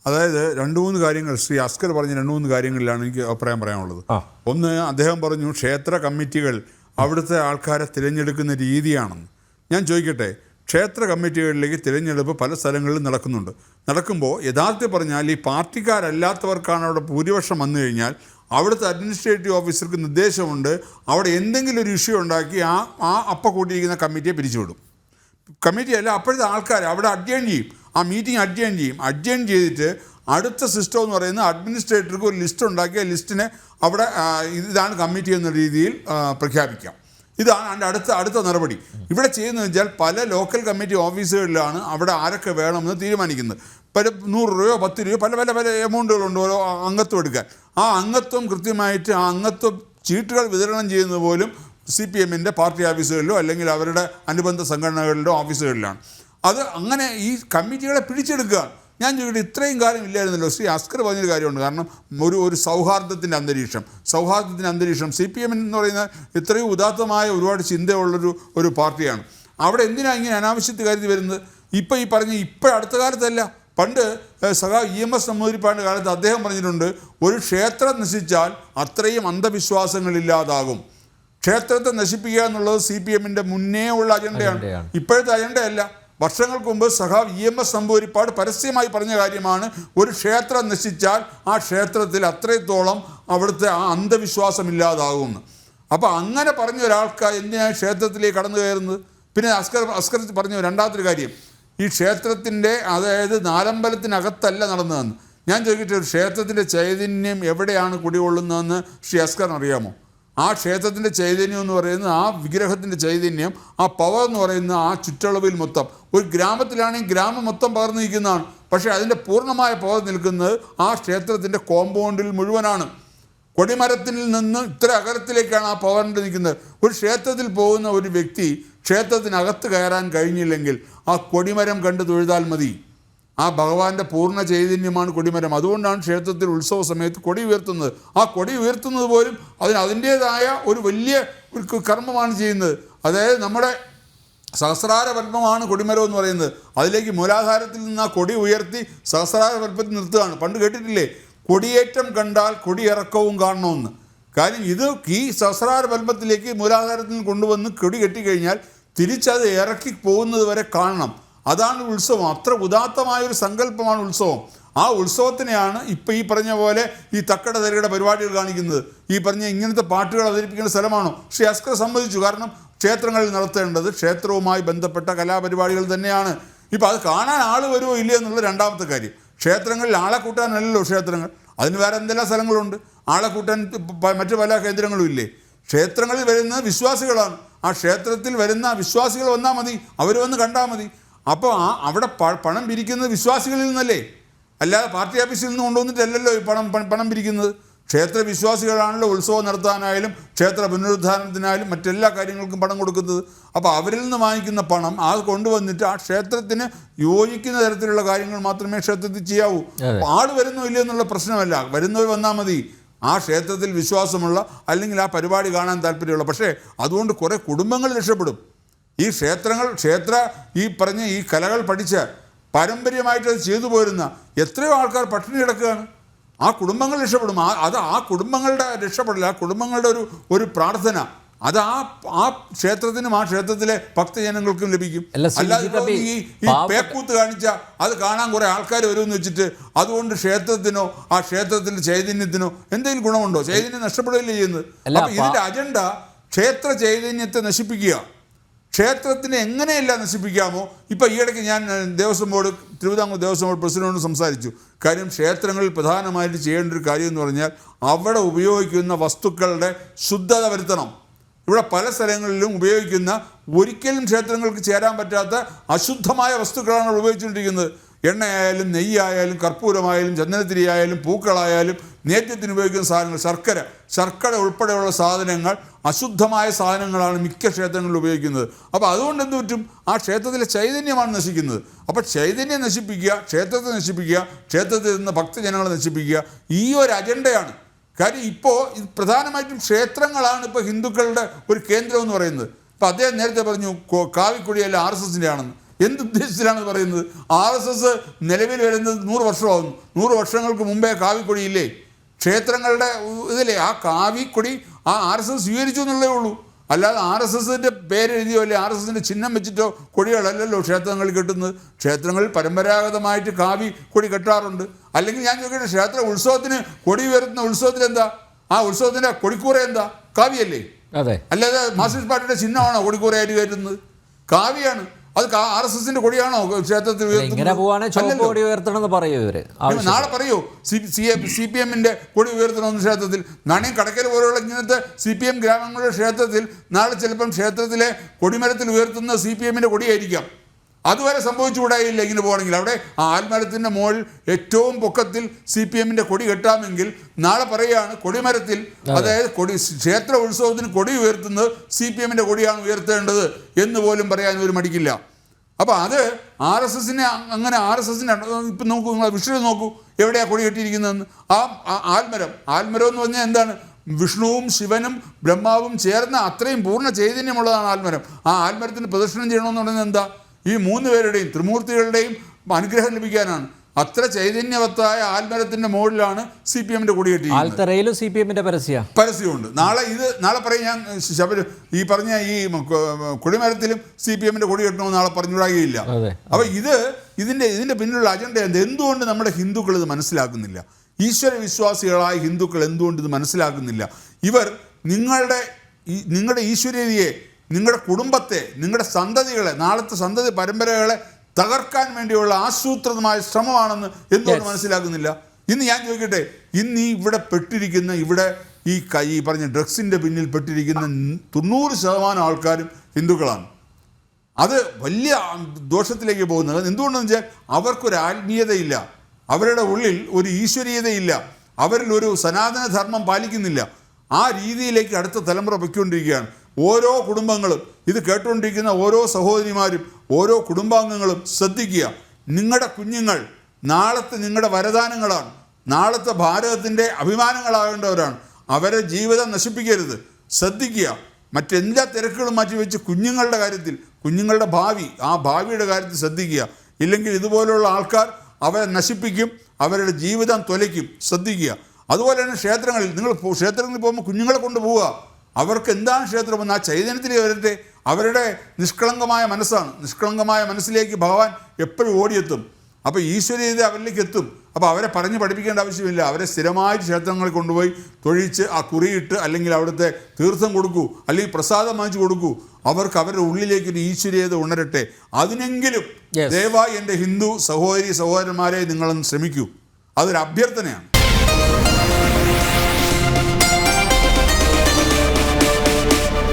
അതായത് 2-3 കാര്യങ്ങൾ ശ്രീ അസ്കർ പറഞ്ഞ 2-3 കാര്യങ്ങളിലാണ് എനിക്ക് അഭിപ്രായം പറയാനുള്ളത്. ഒന്ന്, അദ്ദേഹം പറഞ്ഞു ക്ഷേത്ര കമ്മിറ്റികൾ അവിടുത്തെ ആൾക്കാരെ തിരഞ്ഞെടുക്കുന്ന രീതിയാണെന്ന്. ഞാൻ ചോദിക്കട്ടെ, ക്ഷേത്ര കമ്മിറ്റികളിലേക്ക് തിരഞ്ഞെടുപ്പ് പല സ്ഥലങ്ങളിലും നടക്കുമ്പോൾ യഥാർത്ഥത്തിൽ പറഞ്ഞാൽ ഈ പാർട്ടിക്കാരല്ലാത്തവർക്കാണ് അവിടെ ഭൂരിപക്ഷം വന്നു കഴിഞ്ഞാൽ അവിടുത്തെ അഡ്മിനിസ്ട്രേറ്റീവ് ഓഫീസർക്ക് നിർദ്ദേശമുണ്ട്, അവിടെ എന്തെങ്കിലും ഒരു ഇഷ്യൂ ഉണ്ടാക്കി അപ്പം കൂട്ടിയിരിക്കുന്ന കമ്മിറ്റിയെ പിരിച്ചുവിടും. കമ്മിറ്റിയല്ല, അപ്പോഴത്തെ ആൾക്കാർ അവിടെ അഡ്ജേൺ ചെയ്യും, ആ മീറ്റിംഗ് അഡ്ജേൺ ചെയ്തിട്ട് അടുത്ത സിസ്റ്റം എന്ന് പറയുന്നത് അഡ്മിനിസ്ട്രേറ്റർക്ക് ഒരു ലിസ്റ്റ് ഉണ്ടാക്കി ആ ലിസ്റ്റിനെ അവിടെ ഇതാണ് കമ്മിറ്റി എന്ന രീതിയിൽ പ്രഖ്യാപിക്കാം. ഇതാണ് അതിൻ്റെ അടുത്ത നടപടി. ഇവിടെ ചെയ്യുന്നത് വെച്ചാൽ പല ലോക്കൽ കമ്മിറ്റി ഓഫീസുകളിലാണ് അവിടെ ആരൊക്കെ വേണമെന്ന് തീരുമാനിക്കുന്നത്. പല 100 രൂപയോ 10 രൂപയോ പല എമൗണ്ടുകളുണ്ട് ഓരോ അംഗത്വം എടുക്കാൻ. ആ അംഗത്വം കൃത്യമായിട്ട് ആ അംഗത്വ ചീട്ടുകൾ വിതരണം ചെയ്യുന്നത് പോലും CPMൻ്റെ പാർട്ടി ഓഫീസുകളിലോ അല്ലെങ്കിൽ അവരുടെ അനുബന്ധ സംഘടനകളുടെ ഓഫീസുകളിലാണ്. അത് അങ്ങനെ ഈ കമ്മിറ്റികളെ പിടിച്ചെടുക്കുക. ഞാൻ ചോദിക്കട്ടെ, ഇത്രയും കാലം ഇല്ലായിരുന്നല്ലോ. ശ്രീ അസ്കർ പറഞ്ഞൊരു കാര്യമുണ്ട്. കാരണം ഒരു സൗഹാർദ്ദത്തിൻ്റെ അന്തരീക്ഷം CPM എന്ന് പറയുന്ന ഇത്രയും ഉദാത്തമായ ഒരുപാട് ചിന്തയുള്ളൊരു പാർട്ടിയാണ്. അവിടെ എന്തിനാണ് ഇങ്ങനെ അനാവശ്യത്തെ കരുതി വരുന്നത്? ഇപ്പോൾ അടുത്ത കാലത്തല്ല, പണ്ട് EMS നമ്പൂതിരിപ്പാടിൻ്റെ കാലത്ത് അദ്ദേഹം പറഞ്ഞിട്ടുണ്ട്, ഒരു ക്ഷേത്രം നശിച്ചാൽ അത്രയും അന്ധവിശ്വാസങ്ങളില്ലാതാകും. ക്ഷേത്രത്തെ നശിപ്പിക്കുക എന്നുള്ളത് CPMൻ്റെ മുന്നേ ഉള്ള അജണ്ടയാണ്, ഇപ്പോഴത്തെ അജണ്ടയല്ല. വർഷങ്ങൾക്ക് മുമ്പ് EMS നമ്പൂതിരിപ്പാട് പരസ്യമായി പറഞ്ഞ കാര്യമാണ്, ഒരു ക്ഷേത്രം നശിച്ചാൽ ആ ക്ഷേത്രത്തിൽ അത്രത്തോളം അവിടുത്തെ ആ അന്ധവിശ്വാസമില്ലാതാകുമെന്ന്. അപ്പോൾ അങ്ങനെ പറഞ്ഞ ഒരാൾക്ക് എന്തിനാണ് ക്ഷേത്രത്തിലേക്ക് കടന്നു കയറുന്നത്? പിന്നെ അസ്കർ പറഞ്ഞു രണ്ടാമത്തെ കാര്യം, ഈ ക്ഷേത്രത്തിൻ്റെ അതായത് നാലമ്പലത്തിനകത്തല്ല നടന്നതെന്ന്. ഞാൻ ചോദിക്കട്ടെ, ഒരു ക്ഷേത്രത്തിൻ്റെ ചൈതന്യം എവിടെയാണ് കുടികൊള്ളുന്നതെന്ന് ശ്രീ അസ്കറിന് അറിയാമോ? ആ ക്ഷേത്രത്തിൻ്റെ ചൈതന്യം എന്ന് പറയുന്നത്, ആ വിഗ്രഹത്തിൻ്റെ ചൈതന്യം, ആ പവർ എന്ന് പറയുന്നത് ആ ചുറ്റളവിൽ മൊത്തം, ഒരു ഗ്രാമത്തിലാണെങ്കിൽ ഗ്രാമം മൊത്തം പകർന്നു നിൽക്കുന്നതാണ്. പക്ഷേ അതിൻ്റെ പൂർണ്ണമായ പവർ നിൽക്കുന്നത് ആ ക്ഷേത്രത്തിൻ്റെ കോമ്പൗണ്ടിൽ മുഴുവനാണ്. കൊടിമരത്തിൽ നിന്ന് ഇത്ര അകലത്തിലേക്കാണ് ആ പവറിൻ്റെ നിൽക്കുന്നത്. ഒരു ക്ഷേത്രത്തിൽ പോകുന്ന ഒരു വ്യക്തി ക്ഷേത്രത്തിനകത്ത് കയറാൻ കഴിഞ്ഞില്ലെങ്കിൽ ആ കൊടിമരം കണ്ട് തൊഴുതാൽ മതി. ആ ഭഗവാന്റെ പൂർണ്ണ ചൈതന്യമാണ് കൊടിമരം. അതുകൊണ്ടാണ് ക്ഷേത്രത്തിൽ ഉത്സവ സമയത്ത് കൊടി ഉയർത്തുന്നത്. ആ കൊടി ഉയർത്തുന്നത് പോലും അതിൻ്റേതായ ഒരു വലിയ ഒരു കർമ്മമാണ് ചെയ്യുന്നത്. അതായത് നമ്മുടെ സഹസ്രാര പത്മമാണ് കൊടിമരം എന്ന് പറയുന്നത്. അതിലേക്ക് മൂലാധാരത്തിൽ നിന്ന് ആ കൊടി ഉയർത്തി സഹസ്രാര പത്മത്തിൽ നിർത്തുകയാണ്. പണ്ട് കേട്ടിട്ടില്ലേ, കൊടിയേറ്റം കണ്ടാൽ കൊടിയിറക്കവും കാണണമെന്ന്. കാര്യം ഈ സഹസ്രാര പത്മത്തിലേക്ക് മൂലാധാരത്തിൽ നിന്ന് കൊണ്ടുവന്ന് കൊടി കെട്ടിക്കഴിഞ്ഞാൽ തിരിച്ചത് ഇറക്കി പോകുന്നത് വരെ കാണണം. അതാണ് ഉത്സവം. അത്ര ഉദാത്തമായൊരു സങ്കല്പമാണ് ഉത്സവം. ആ ഉത്സവത്തിനെയാണ് ഇപ്പോൾ ഈ പറഞ്ഞ പോലെ ഈ തക്കട തരികയുടെ പരിപാടികൾ കാണിക്കുന്നത്. ഈ പറഞ്ഞ ഇങ്ങനത്തെ പാട്ടുകൾ അവതരിപ്പിക്കുന്ന സ്ഥലമാണോ? ശ്രീ അസ്കർ സമ്മതിച്ചു. കാരണം ക്ഷേത്രങ്ങളിൽ നടത്തേണ്ടത് ക്ഷേത്രവുമായി ബന്ധപ്പെട്ട കലാപരിപാടികൾ തന്നെയാണ്. ഇപ്പോൾ അത് കാണാൻ ആൾ വരുമോ ഇല്ലയോ എന്നുള്ള രണ്ടാമത്തെ കാര്യം. ക്ഷേത്രങ്ങളിൽ ആളെ കൂട്ടാനല്ലല്ലോ ക്ഷേത്രങ്ങൾ, അതിന് വേറെ എന്തെല്ലാം സ്ഥലങ്ങളുണ്ട്. ആളെ കൂട്ടാൻ മറ്റു പല കേന്ദ്രങ്ങളും ഇല്ലേ? ക്ഷേത്രങ്ങളിൽ വരുന്ന വിശ്വാസികളാണ്. ആ ക്ഷേത്രത്തിൽ വരുന്ന വിശ്വാസികൾ വന്നാൽ മതി, അവർ വന്ന് കണ്ടാൽ മതി. അപ്പോൾ അവിടെ പണം പിരിക്കുന്നത് വിശ്വാസികളിൽ നിന്നല്ലേ, അല്ലാതെ പാർട്ടി ഓഫീസിൽ നിന്ന് കൊണ്ടുവന്നിട്ടല്ലല്ലോ ഈ പണം പിരിക്കുന്നത്. ക്ഷേത്ര വിശ്വാസികളാണല്ലോ ഉത്സവം നടത്താനായാലും ക്ഷേത്ര പുനരുദ്ധാരണത്തിനായാലും മറ്റെല്ലാ കാര്യങ്ങൾക്കും പണം കൊടുക്കുന്നത്. അപ്പോൾ അവരിൽ നിന്ന് വാങ്ങിക്കുന്ന പണം അത് കൊണ്ടുവന്നിട്ട് ആ ക്ഷേത്രത്തിന് യോജിക്കുന്ന തരത്തിലുള്ള കാര്യങ്ങൾ മാത്രമേ ക്ഷേത്രത്തിൽ ചെയ്യാവൂ. ആൾ വരുന്നോ ഇല്ലയോ എന്നുള്ള പ്രശ്നമല്ല, വരുന്നവർ വന്നാൽ മതി. ആ ക്ഷേത്രത്തിൽ വിശ്വാസമുള്ള അല്ലെങ്കിൽ ആ പരിപാടി കാണാൻ താല്പര്യമുള്ള. പക്ഷേ അതുകൊണ്ട് കുറേ കുടുംബങ്ങൾ രക്ഷപ്പെടും. ഈ ഈ പറഞ്ഞ ഈ കലകൾ പഠിച്ച് പാരമ്പര്യമായിട്ട് അത് ചെയ്തു പോരുന്ന എത്രയോ ആൾക്കാർ പട്ടിണി കിടക്കുകയാണ്. ആ കുടുംബങ്ങൾ രക്ഷപ്പെടും. ആ കുടുംബങ്ങളുടെ രക്ഷപ്പെടില്ല, ആ കുടുംബങ്ങളുടെ ഒരു പ്രാർത്ഥന അത് ആ ക്ഷേത്രത്തിനും ആ ക്ഷേത്രത്തിലെ ഭക്തജനങ്ങൾക്കും ലഭിക്കും. അല്ലാതെ ഈ പേക്കൂത്ത് കാണിച്ച അത് കാണാൻ കുറേ ആൾക്കാർ വരുമെന്ന് വെച്ചിട്ട് അതുകൊണ്ട് ക്ഷേത്രത്തിനോ ആ ക്ഷേത്രത്തിൻ്റെ ചൈതന്യത്തിനോ എന്തെങ്കിലും ഗുണമുണ്ടോ? ചൈതന്യം നഷ്ടപ്പെടുകയല്ലേ ചെയ്യുന്നത്. അപ്പം ഇതിൻ്റെ അജണ്ട ക്ഷേത്ര ചൈതന്യത്തെ നശിപ്പിക്കുക. ക്ഷേത്രത്തിനെ എങ്ങനെയല്ല നശിപ്പിക്കാമോ? ഇപ്പോൾ ഈയിടയ്ക്ക് ഞാൻ തിരുവിതാംകൂർ ദേവസ്വം ബോർഡ് പ്രസിഡന്റിനോട് സംസാരിച്ചു. കാര്യം ക്ഷേത്രങ്ങളിൽ പ്രധാനമായിട്ട് ചെയ്യേണ്ട ഒരു കാര്യം എന്ന് പറഞ്ഞാൽ അവിടെ ഉപയോഗിക്കുന്ന വസ്തുക്കളുടെ ശുദ്ധത വരുത്തണം. ഇവിടെ പല സ്ഥലങ്ങളിലും ഉപയോഗിക്കുന്ന ഒരിക്കലും ക്ഷേത്രങ്ങൾക്ക് ചേരാൻ പറ്റാത്ത അശുദ്ധമായ വസ്തുക്കളാണ് ഉപയോഗിച്ചുകൊണ്ടിരിക്കുന്നത്. എണ്ണയായാലും നെയ്യായാലും കർപ്പൂരമായാലും ചന്ദനത്തിരിയായാലും പൂക്കളായാലും നേദ്യത്തിന് ഉപയോഗിക്കുന്ന സാധനങ്ങൾ, ശർക്കര ഉൾപ്പെടെയുള്ള സാധനങ്ങൾ അശുദ്ധമായ സാധനങ്ങളാണ് മിക്ക ക്ഷേത്രങ്ങളിൽ ഉപയോഗിക്കുന്നത്. അപ്പോൾ അതുകൊണ്ട് എന്ത് പറ്റും? ആ ക്ഷേത്രത്തിലെ ചൈതന്യമാണ് നശിക്കുന്നത്. അപ്പോൾ ചൈതന്യം നശിപ്പിക്കുക, ക്ഷേത്രത്തെ നശിപ്പിക്കുക, ക്ഷേത്രത്തിൽ നിന്ന് ഭക്തജനങ്ങളെ നശിപ്പിക്കുക, ഈ ഒരു അജണ്ടയാണ്. കാര്യം ഇപ്പോൾ പ്രധാനമായിട്ടും ക്ഷേത്രങ്ങളാണ് ഇപ്പോൾ ഹിന്ദുക്കളുടെ ഒരു കേന്ദ്രം എന്ന് പറയുന്നത്. ഇപ്പോൾ അദ്ദേഹം നേരത്തെ പറഞ്ഞു കാവിക്കുടിയല്ല RSSൻ്റെ ആണെന്ന്. എന്തുദ്ദേശത്തിലാണ് പറയുന്നത്? RSS നിലവിൽ വരുന്നത് 100 വർഷമാകുന്നു. 100 വർഷങ്ങൾക്ക് മുമ്പേ കാവിക്കൊടിയില്ലേ? ക്ഷേത്രങ്ങളുടെ ഇതില്ലേ ആ കാവിക്കൊടി ആ RSS സ്വീകരിച്ചു എന്നുള്ളേ ഉള്ളൂ. അല്ലാതെ RSSൻ്റെ പേരെഴുതിയോ അല്ലെ RSSൻ്റെ ചിഹ്നം വെച്ചിട്ടോ കൊടികളല്ലല്ലോ ക്ഷേത്രങ്ങളിൽ കെട്ടുന്നത്. ക്ഷേത്രങ്ങളിൽ പരമ്പരാഗതമായിട്ട് കാവി കൊടി കെട്ടാറുണ്ട്. അല്ലെങ്കിൽ ഞാൻ ചോദിക്കട്ടെ, ക്ഷേത്ര ഉത്സവത്തിന് കൊടി ഉയർത്തുന്ന ഉത്സവത്തിന് എന്താ? ആ ഉത്സവത്തിൻ്റെ കൊടിക്കൂറ എന്താ? കാവിയല്ലേ? അതെ. അല്ലാതെ മാർക്സിസ്റ്റ് പാർട്ടിയുടെ ചിഹ്നമാണോ കൊടിക്കൂറയായിട്ട് കയറ്റുന്നത്? കാവിയാണ്. അത് RSSൻ്റെ കൊടിയാണോ ക്ഷേത്രത്തിൽ ഉയർത്തുന്നത്? നാളെ പറയൂ CPM-ൻ്റെ കൊടി ഉയർത്തണമെന്ന് ക്ഷേത്രത്തിൽ. നാണയം കടക്കൽ പോലുള്ള ഇങ്ങനത്തെ CPM ഗ്രാമങ്ങളുടെ ക്ഷേത്രത്തിൽ നാളെ ചിലപ്പം ക്ഷേത്രത്തിലെ കൊടിമരത്തിൽ ഉയർത്തുന്ന CPM-ൻ്റെ കൊടിയായിരിക്കാം. അതുവരെ സംഭവിച്ചുകൂടായില്ല. ഇങ്ങനെ പോകണമെങ്കിൽ അവിടെ ആൽമരത്തിൻ്റെ മുകളിൽ ഏറ്റവും പൊക്കത്തിൽ CPM-ൻ്റെ കൊടി കെട്ടാമെങ്കിൽ നാളെ പറയുകയാണ് കൊടിമരത്തിൽ, അതായത് ക്ഷേത്ര ഉത്സവത്തിന് കൊടി ഉയർത്തുന്നത് CPM-ൻ്റെ കൊടിയാണ് ഉയർത്തേണ്ടത് എന്ന് പോലും പറയാൻ ഒരു മടിക്കില്ല. അപ്പോൾ അത് RSSനെ അങ്ങനെ RSSനെ ഇപ്പം നോക്കൂ, നിങ്ങൾ വിഷ്ണു നോക്കൂ എവിടെയാണ് കൊടി കെട്ടിയിരിക്കുന്നതെന്ന്. ആ ആൽമരം എന്ന് പറഞ്ഞാൽ എന്താണ്? വിഷ്ണുവും ശിവനും ബ്രഹ്മാവും ചേർന്ന അത്രയും പൂർണ്ണ ചൈതന്യമുള്ളതാണ് ആൽമരം. ആ ആൽമരത്തിന് പ്രദക്ഷിണം ചെയ്യണമെന്ന് പറയുന്നത് എന്താ? ഈ 3 പേരുടെയും ത്രിമൂർത്തികളുടെയും അനുഗ്രഹം ലഭിക്കാനാണ്. അത്ര ചൈതന്യവത്തായ ആൽമരത്തിന്റെ മുകളിലാണ് CPM-ന്റെ കൊടി കെട്ടിയിരിക്കുന്നത്. CPM-ന്റെ പരസ്യമുണ്ട്. നാളെ പറയും ഞാൻ ഈ പറഞ്ഞ ഈ കൊടിമരത്തിലും CPM-ന്റെ കൊടി കെട്ടണമെന്ന് നാളെ പറഞ്ഞുകൂടായില്ല. അപ്പോൾ ഇതിന്റെ പിന്നിലുള്ള അജണ്ട എന്തുകൊണ്ട് നമ്മുടെ ഹിന്ദുക്കൾ ഇത് മനസ്സിലാക്കുന്നില്ല? ഈശ്വര വിശ്വാസികളായ ഹിന്ദുക്കൾ എന്തുകൊണ്ട് ഇത് മനസ്സിലാക്കുന്നില്ല? ഇവർ നിങ്ങളുടെ ഈശ്വരീയതയെ, നിങ്ങളുടെ കുടുംബത്തെ, നിങ്ങളുടെ സന്തതികളെ, നാളത്തെ സന്തതി പരമ്പരകളെ തകർക്കാൻ വേണ്ടിയുള്ള ആസൂത്രിതമായ ശ്രമമാണെന്ന് എന്തുകൊണ്ട് മനസ്സിലാക്കുന്നില്ല? ഇന്ന് ഞാൻ ചോദിക്കട്ടെ, ഇന്ന് ഇവിടെ പെട്ടിരിക്കുന്ന ഈ പറഞ്ഞ ഡ്രഗ്സിൻ്റെ പിന്നിൽ പെട്ടിരിക്കുന്ന 90% ആൾക്കാരും ഹിന്ദുക്കളാണ്. അത് വലിയ ദോഷത്തിലേക്ക് പോകുന്നത് എന്തുകൊണ്ടെന്ന് വെച്ചാൽ അവർക്കൊരു ആത്മീയതയില്ല, അവരുടെ ഉള്ളിൽ ഒരു ഈശ്വരീയതയില്ല, അവരിൽ ഒരു സനാതന ധർമ്മം പാലിക്കുന്നില്ല. ആ രീതിയിലേക്ക് അടുത്ത തലമുറ പൊയ്ക്കൊണ്ടിരിക്കുകയാണ്. ഓരോ കുടുംബങ്ങളും, ഇത് കേട്ടുകൊണ്ടിരിക്കുന്ന ഓരോ സഹോദരിമാരും, ഓരോ കുടുംബാംഗങ്ങളും ശ്രദ്ധിക്കുക. നിങ്ങളുടെ കുഞ്ഞുങ്ങൾ നാളത്തെ നിങ്ങളുടെ വരദാനങ്ങളാണ്, നാളത്തെ ഭാരതത്തിൻ്റെ അഭിമാനങ്ങളാകേണ്ടവരാണ്. അവരെ ജീവിതം നശിപ്പിക്കരുത്, ശ്രദ്ധിക്കുക. മറ്റെല്ലാ തിരക്കുകളും മാറ്റിവെച്ച് കുഞ്ഞുങ്ങളുടെ കാര്യത്തിൽ, കുഞ്ഞുങ്ങളുടെ ഭാവി, ആ ഭാവിയുടെ കാര്യത്തിൽ ശ്രദ്ധിക്കുക. ഇല്ലെങ്കിൽ ഇതുപോലുള്ള ആൾക്കാർ അവരെ നശിപ്പിക്കും, അവരുടെ ജീവിതം തൊലയ്ക്കും. ശ്രദ്ധിക്കുക. അതുപോലെ തന്നെ ക്ഷേത്രങ്ങളിൽ, നിങ്ങൾ ക്ഷേത്രങ്ങളിൽ പോകുമ്പോൾ കുഞ്ഞുങ്ങളെ കൊണ്ടുപോവുക. അവർക്ക് എന്താണ് ക്ഷേത്രമെന്ന് ആ ചൈതന്യത്തിൽ വരട്ടെ. അവരുടെ നിഷ്കളങ്കമായ മനസ്സാണ്. നിഷ്കളങ്കമായ മനസ്സിലേക്ക് ഭഗവാൻ എപ്പോഴും ഓടിയെത്തും. അപ്പോൾ ഈശ്വരീയത അവരിലേക്ക് എത്തും. അപ്പോൾ അവരെ പറഞ്ഞ് പഠിപ്പിക്കേണ്ട ആവശ്യമില്ല. അവരെ സ്ഥിരമായിട്ട് ക്ഷേത്രങ്ങളിൽ കൊണ്ടുപോയി തൊഴിച്ച് ആ കുറിയിട്ട് അല്ലെങ്കിൽ അവിടുത്തെ തീർത്ഥം കൊടുക്കൂ, അല്ലെങ്കിൽ പ്രസാദം വാങ്ങിച്ചു കൊടുക്കൂ. അവർക്ക് അവരുടെ ഉള്ളിലേക്ക് ഒരു ഈശ്വരീയത ഉണരട്ടെ. അതിനെങ്കിലും ദയവായി എൻ്റെ ഹിന്ദു സഹോദരന്മാരെ നിങ്ങളൊന്ന് ശ്രമിക്കൂ. അതൊരു അഭ്യർത്ഥനയാണ്.